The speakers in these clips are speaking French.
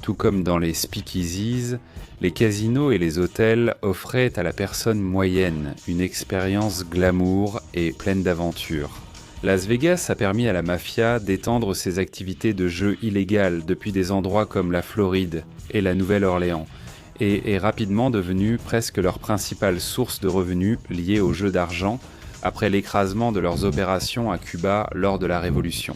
Tout comme dans les speakeasies, les casinos et les hôtels offraient à la personne moyenne une expérience glamour et pleine d'aventures. Las Vegas a permis à la mafia d'étendre ses activités de jeu illégales depuis des endroits comme la Floride et la Nouvelle-Orléans, et est rapidement devenue presque leur principale source de revenus liée aux jeux d'argent après l'écrasement de leurs opérations à Cuba lors de la Révolution.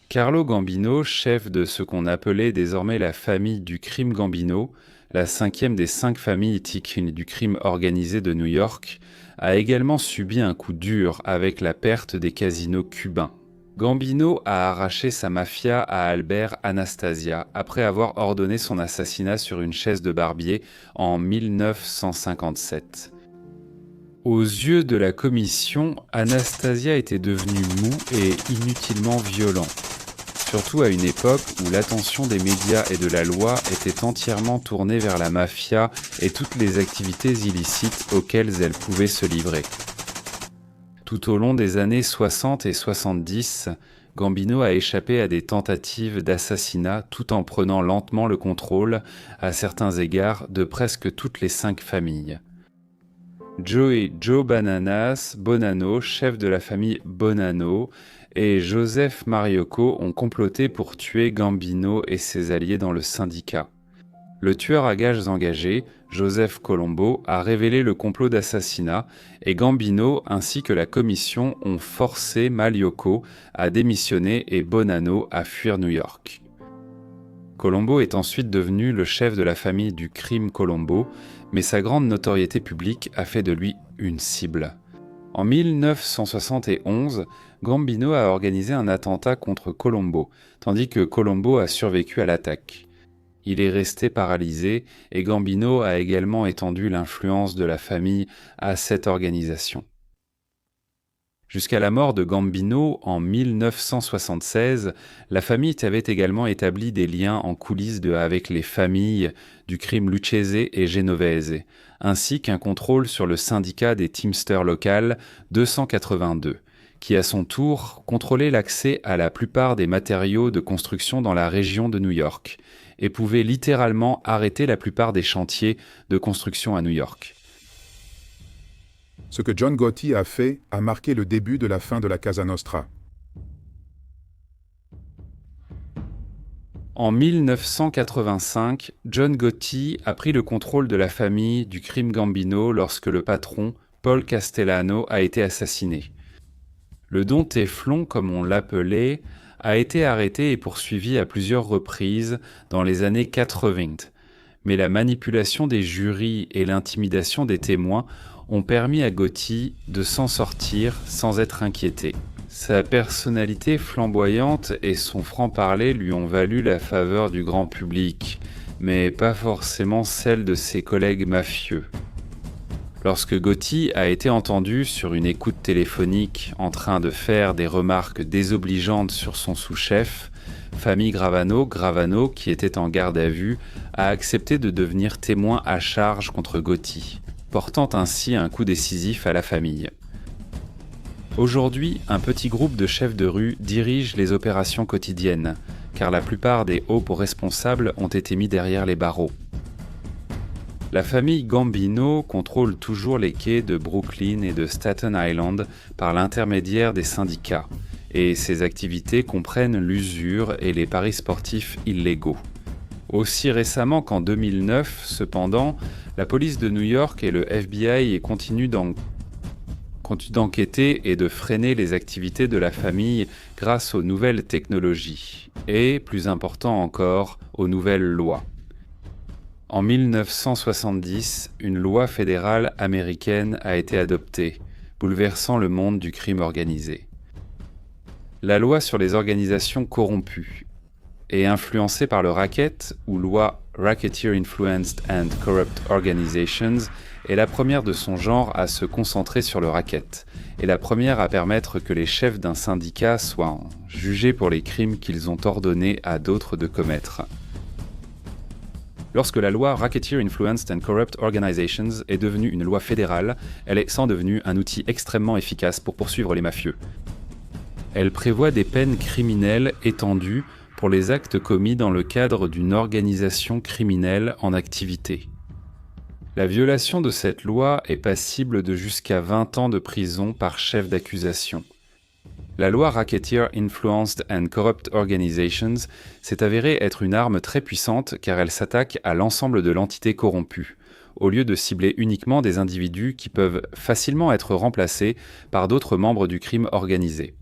Carlo Gambino, chef de ce qu'on appelait désormais la famille du crime Gambino, la 5e des 5 familles du crime organisé de New York, a également subi un coup dur avec la perte des casinos cubains. Gambino a arraché sa mafia à Albert Anastasia après avoir ordonné son assassinat sur une chaise de barbier en 1957. Aux yeux de la commission, Anastasia était devenu mou et inutilement violent, surtout à une époque où l'attention des médias et de la loi était entièrement tournée vers la mafia et toutes les activités illicites auxquelles elle pouvait se livrer. Tout au long des années 60 et 70, Gambino a échappé à des tentatives d'assassinat tout en prenant lentement le contrôle, à certains égards, de presque toutes les 5 familles. Joe Bananas Bonanno, chef de la famille Bonanno, et Joseph Mariocco ont comploté pour tuer Gambino et ses alliés dans le syndicat. Le tueur à gages engagé, Joseph Colombo, a révélé le complot d'assassinat et Gambino ainsi que la commission ont forcé Mariocco à démissionner et Bonanno à fuir New York. Colombo est ensuite devenu le chef de la famille du crime Colombo, mais sa grande notoriété publique a fait de lui une cible. En 1971, Gambino a organisé un attentat contre Colombo, tandis que Colombo a survécu à l'attaque. Il est resté paralysé et Gambino a également étendu l'influence de la famille à cette organisation. Jusqu'à la mort de Gambino en 1976, la famille avait également établi des liens en coulisses avec les familles du crime Lucchese et Genovese, ainsi qu'un contrôle sur le syndicat des Teamsters local 282, qui à son tour contrôlait l'accès à la plupart des matériaux de construction dans la région de New York, et pouvait littéralement arrêter la plupart des chantiers de construction à New York. Ce que John Gotti a fait a marqué le début de la fin de la Casa Nostra. En 1985, John Gotti a pris le contrôle de la famille du crime Gambino lorsque le patron, Paul Castellano, a été assassiné. Le Don Téflon, comme on l'appelait, a été arrêté et poursuivi à plusieurs reprises dans les années 80, mais la manipulation des jurys et l'intimidation des témoins ont permis à Gotti de s'en sortir sans être inquiété. Sa personnalité flamboyante et son franc-parler lui ont valu la faveur du grand public, mais pas forcément celle de ses collègues mafieux. Lorsque Gotti a été entendu sur une écoute téléphonique en train de faire des remarques désobligeantes sur son sous-chef, Famille Gravano, qui était en garde à vue, a accepté de devenir témoin à charge contre Gotti, portant ainsi un coup décisif à la famille. Aujourd'hui, un petit groupe de chefs de rue dirige les opérations quotidiennes, car la plupart des hauts responsables ont été mis derrière les barreaux. La famille Gambino contrôle toujours les quais de Brooklyn et de Staten Island par l'intermédiaire des syndicats, et ses activités comprennent l'usure et les paris sportifs illégaux. Aussi récemment qu'en 2009, cependant, la police de New York et le FBI continuent d'enquêter et de freiner les activités de la famille grâce aux nouvelles technologies, et, plus important encore, aux nouvelles lois. En 1970, une loi fédérale américaine a été adoptée, bouleversant le monde du crime organisé. La loi sur les organisations corrompues est influencée par le racket, ou loi Racketeer Influenced and Corrupt Organizations, est la première de son genre à se concentrer sur le racket, et la première à permettre que les chefs d'un syndicat soient jugés pour les crimes qu'ils ont ordonné à d'autres de commettre. Lorsque la loi Racketeer Influenced and Corrupt Organizations est devenue une loi fédérale, elle est devenue un outil extrêmement efficace pour poursuivre les mafieux. Elle prévoit des peines criminelles étendues pour les actes commis dans le cadre d'une organisation criminelle en activité. La violation de cette loi est passible de jusqu'à 20 ans de prison par chef d'accusation. La loi Racketeer Influenced and Corrupt Organizations s'est avérée être une arme très puissante car elle s'attaque à l'ensemble de l'entité corrompue, au lieu de cibler uniquement des individus qui peuvent facilement être remplacés par d'autres membres du crime organisé.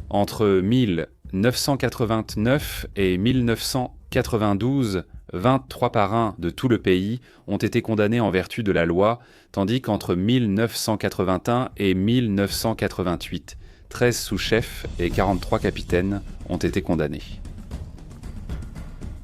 Entre 1989 et 1992, 23 parrains de tout le pays ont été condamnés en vertu de la loi, tandis qu'entre 1981 et 1988, 13 sous-chefs et 43 capitaines ont été condamnés.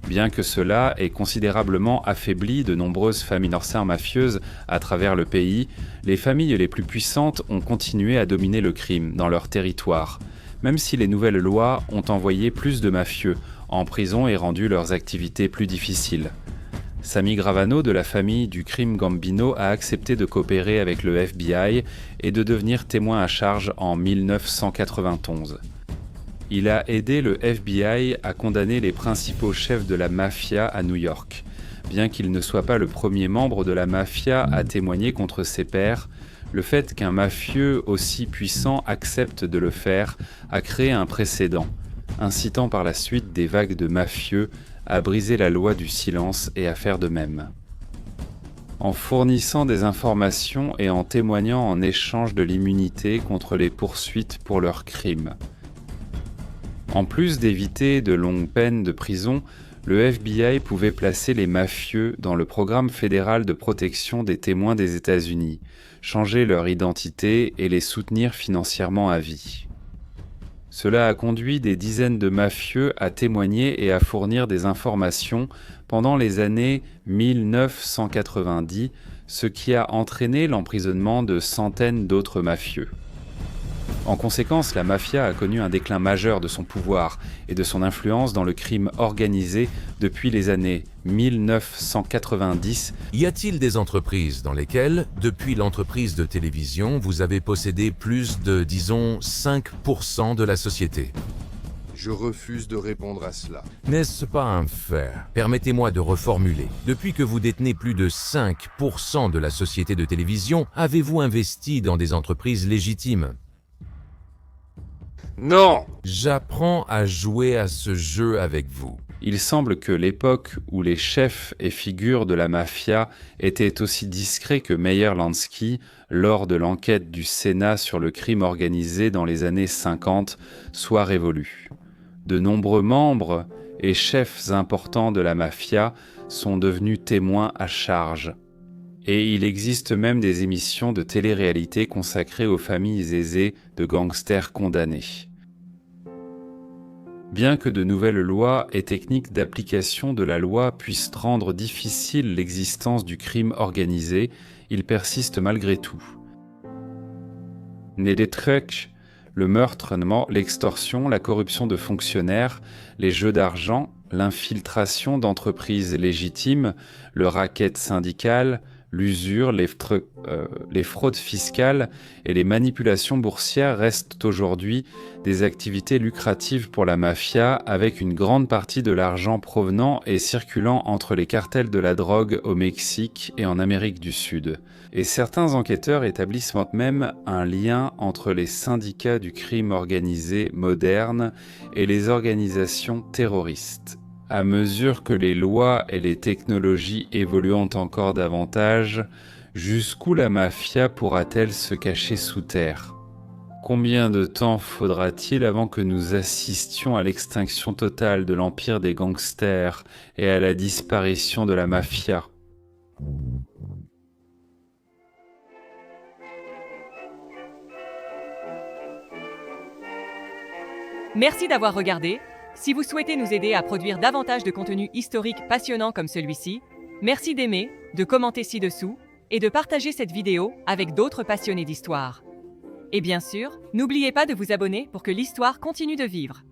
Bien que cela ait considérablement affaibli de nombreuses familles nord mafieuses à travers le pays, les familles les plus puissantes ont continué à dominer le crime dans leur territoire, même si les nouvelles lois ont envoyé plus de mafieux en prison et rendu leurs activités plus difficiles. Sammy Gravano de la famille du crime Gambino a accepté de coopérer avec le FBI et de devenir témoin à charge en 1991. Il a aidé le FBI à condamner les principaux chefs de la mafia à New York. Bien qu'il ne soit pas le premier membre de la mafia à témoigner contre ses pairs, le fait qu'un mafieux aussi puissant accepte de le faire a créé un précédent, incitant par la suite des vagues de mafieux à briser la loi du silence et à faire de même. En fournissant des informations et en témoignant en échange de l'immunité contre les poursuites pour leurs crimes. En plus d'éviter de longues peines de prison, le FBI pouvait placer les mafieux dans le programme fédéral de protection des témoins des États-Unis, changer leur identité et les soutenir financièrement à vie. Cela a conduit des dizaines de mafieux à témoigner et à fournir des informations pendant les années 1990, ce qui a entraîné l'emprisonnement de centaines d'autres mafieux. En conséquence, la mafia a connu un déclin majeur de son pouvoir et de son influence dans le crime organisé depuis les années 1990. Y a-t-il des entreprises dans lesquelles, depuis l'entreprise de télévision, vous avez possédé plus de, disons, 5% de la société? Je refuse de répondre à cela. N'est-ce pas un fait? Permettez-moi de reformuler. Depuis que vous détenez plus de 5% de la société de télévision, avez-vous investi dans des entreprises légitimes? Non! J'apprends à jouer à ce jeu avec vous. Il semble que l'époque où les chefs et figures de la mafia étaient aussi discrets que Meyer Lansky lors de l'enquête du Sénat sur le crime organisé dans les années 50 soit révolue. De nombreux membres et chefs importants de la mafia sont devenus témoins à charge. Et il existe même des émissions de télé-réalité consacrées aux familles aisées de gangsters condamnés. Bien que de nouvelles lois et techniques d'application de la loi puissent rendre difficile l'existence du crime organisé, il persiste malgré tout. Né des trucs, le meurtre, l'extorsion, la corruption de fonctionnaires, les jeux d'argent, l'infiltration d'entreprises légitimes, le racket syndical, l'usure, les fraudes fiscales et les manipulations boursières restent aujourd'hui des activités lucratives pour la mafia, avec une grande partie de l'argent provenant et circulant entre les cartels de la drogue au Mexique et en Amérique du Sud. Et certains enquêteurs établissent même un lien entre les syndicats du crime organisé moderne et les organisations terroristes. À mesure que les lois et les technologies évoluent encore davantage, jusqu'où la mafia pourra-t-elle se cacher sous terre? Combien de temps faudra-t-il avant que nous assistions à l'extinction totale de l'empire des gangsters et à la disparition de la mafia? Merci d'avoir regardé. Si vous souhaitez nous aider à produire davantage de contenu historique passionnant comme celui-ci, merci d'aimer, de commenter ci-dessous et de partager cette vidéo avec d'autres passionnés d'histoire. Et bien sûr, n'oubliez pas de vous abonner pour que l'histoire continue de vivre.